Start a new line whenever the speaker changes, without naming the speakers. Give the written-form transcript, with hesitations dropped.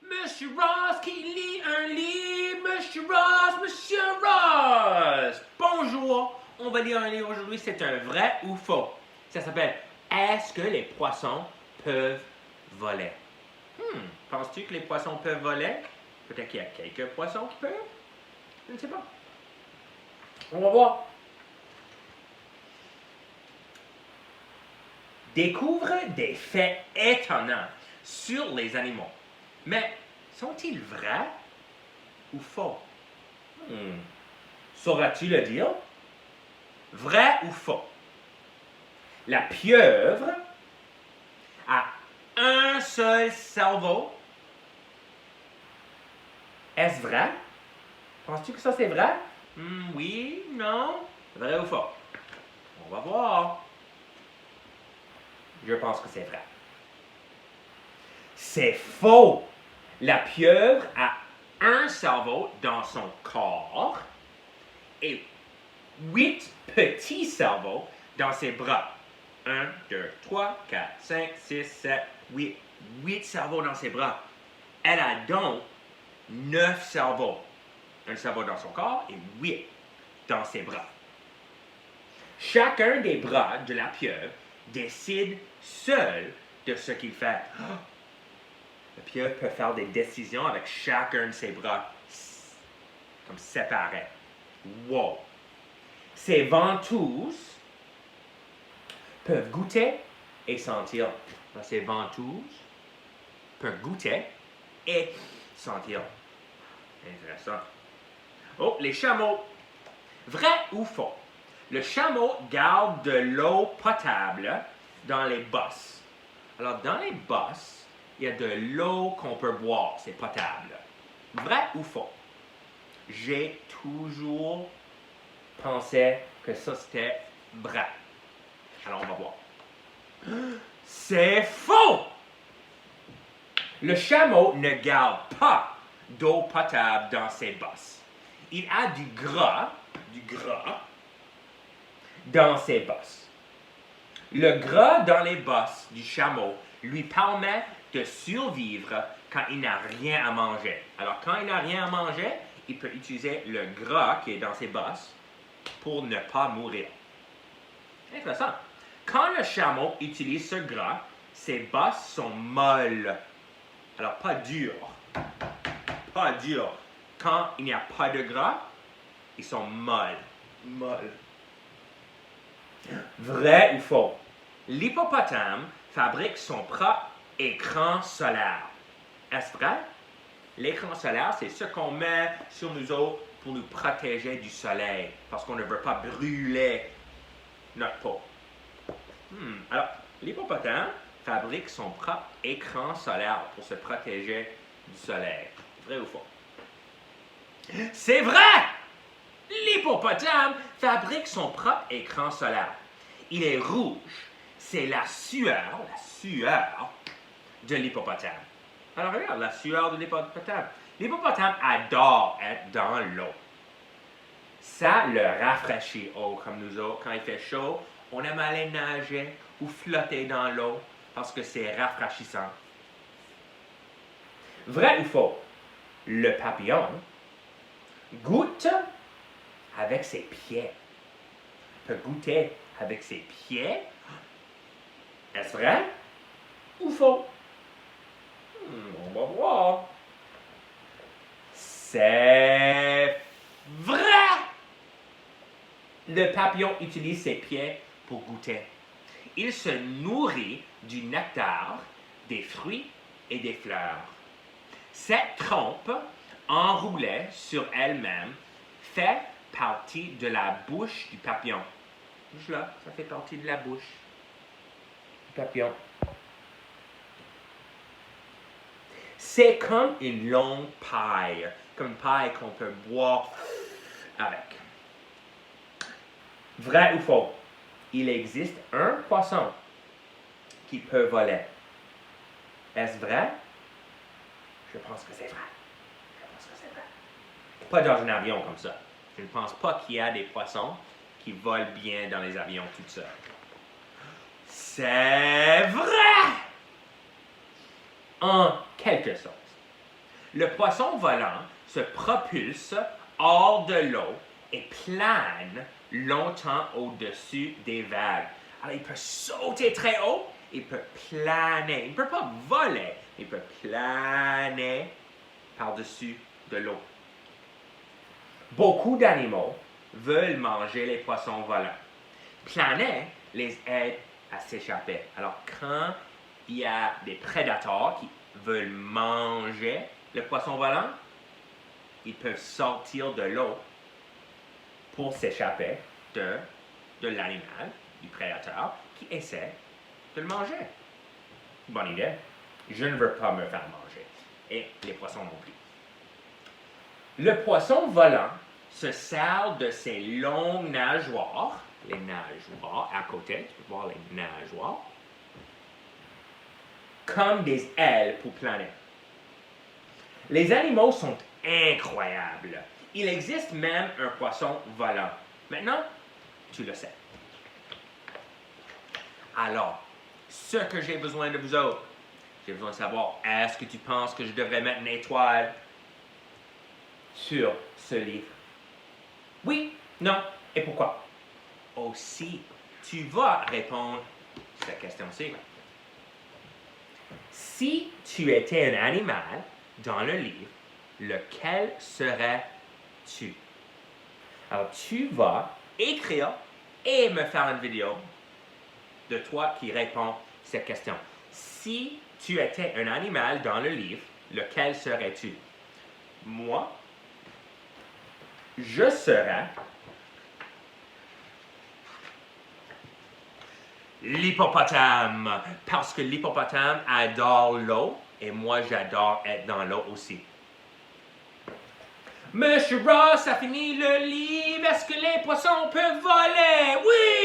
Monsieur Ross qui lit un livre. Monsieur Ross, Monsieur Ross. Bonjour. On va lire un livre aujourd'hui. C'est un vrai ou faux. Ça s'appelle Est-ce que les poissons peuvent voler? Penses-tu que les poissons peuvent voler? Peut-être qu'il y a quelques poissons qui peuvent. Je ne sais pas. On va voir. Découvre des faits étonnants sur les animaux. Mais sont-ils vrais ou faux? Sauras-tu le dire? Vrai ou faux? La pieuvre a un seul cerveau. Est-ce vrai? Penses-tu que ça c'est vrai? Oui, non. Vrai ou faux? On va voir. Je pense que c'est vrai. C'est faux. La pieuvre a un cerveau dans son corps et 8 petits cerveaux dans ses bras. 1, 2, 3, 4, 5, 6, 7, 8. 8 cerveaux dans ses bras. Elle a donc 9 cerveaux. Un cerveau dans son corps et 8 dans ses bras. Chacun des bras de la pieuvre décide seul de ce qu'il fait. La pieuvre peut faire des décisions avec chacun de ses bras comme séparés. Wow! Ses ventouses peuvent goûter et sentir. Ses ventouses peuvent goûter et sentir. Intéressant. Oh, les chameaux. Vrai ou faux? Le chameau garde de l'eau potable dans les bosses. Alors, dans les bosses, il y a de l'eau qu'on peut boire, c'est potable. Vrai ou faux? J'ai toujours pensé que ça c'était vrai. Alors, on va voir. C'est faux! Le chameau ne garde pas d'eau potable dans ses bosses. Il a du gras dans ses bosses. Le gras dans les bosses du chameau lui permet de survivre quand il n'a rien à manger. Alors, quand il n'a rien à manger, il peut utiliser le gras qui est dans ses bosses pour ne pas mourir. Intéressant. Quand le chameau utilise ce gras, ses bosses sont molles. Alors, pas dures. Pas dures. Quand il n'y a pas de gras, ils sont molles. Molles. Vrai ou faux? L'hippopotame fabrique son propre écran solaire. Est-ce vrai? L'écran solaire, c'est ce qu'on met sur nous autres pour nous protéger du soleil, parce qu'on ne veut pas brûler notre peau. Alors, l'hippopotame fabrique son propre écran solaire pour se protéger du soleil. Vrai ou faux? C'est vrai! L'hippopotame fabrique son propre écran solaire. Il est rouge. C'est la sueur de l'hippopotame. Alors regarde, la sueur de l'hippopotame. L'hippopotame adore être dans l'eau. Ça le rafraîchit. Oh, comme nous autres, quand il fait chaud, on aime aller nager ou flotter dans l'eau parce que c'est rafraîchissant. Vrai ou faux? Le papillon goûte avec ses pieds. Il peut goûter avec ses pieds. Est-ce vrai ou faux? On va voir. C'est vrai! Le papillon utilise ses pieds pour goûter. Il se nourrit du nectar, des fruits et des fleurs. Cette trompe, enroulée sur elle-même, fait partie de la bouche du papillon. Juste là, ça fait partie de la bouche du papillon. C'est comme une longue paille, comme une paille qu'on peut boire avec. Vrai ou faux? Il existe un poisson qui peut voler. Est-ce vrai? Je pense que c'est vrai. Pas dans un avion comme ça. Je ne pense pas qu'il y a des poissons qui volent bien dans les avions tout seuls. C'est vrai! En quelque sorte. Le poisson volant se propulse hors de l'eau et plane longtemps au-dessus des vagues. Alors, il peut sauter très haut, il peut planer. Il ne peut pas voler, il peut planer par-dessus de l'eau. Beaucoup d'animaux veulent manger les poissons volants. Planer les aide à s'échapper. Alors, quand il y a des prédateurs qui veulent manger le poisson volant, ils peuvent sortir de l'eau pour s'échapper de l'animal, du prédateur, qui essaie de le manger. Bonne idée. Je ne veux pas me faire manger. Et les poissons non plus. Le poisson volant se sert de ses longues nageoires, les nageoires à côté, tu peux voir les nageoires, comme des ailes pour planer. Les animaux sont incroyables. Il existe même un poisson volant. Maintenant, tu le sais. Alors, ce que j'ai besoin de vous autres, j'ai besoin de savoir, est-ce que tu penses que je devrais mettre une étoile sur ce livre? Oui, non, et pourquoi? Aussi, tu vas répondre à cette question-ci. Si tu étais un animal dans le livre, lequel serais-tu? Alors, tu vas écrire et me faire une vidéo de toi qui répond à cette question. Si tu étais un animal dans le livre, lequel serais-tu? Moi, je serais l'hippopotame, parce que l'hippopotame adore l'eau et moi j'adore être dans l'eau aussi. Monsieur Ross a fini le livre. Est-ce que les poissons peuvent voler? Oui!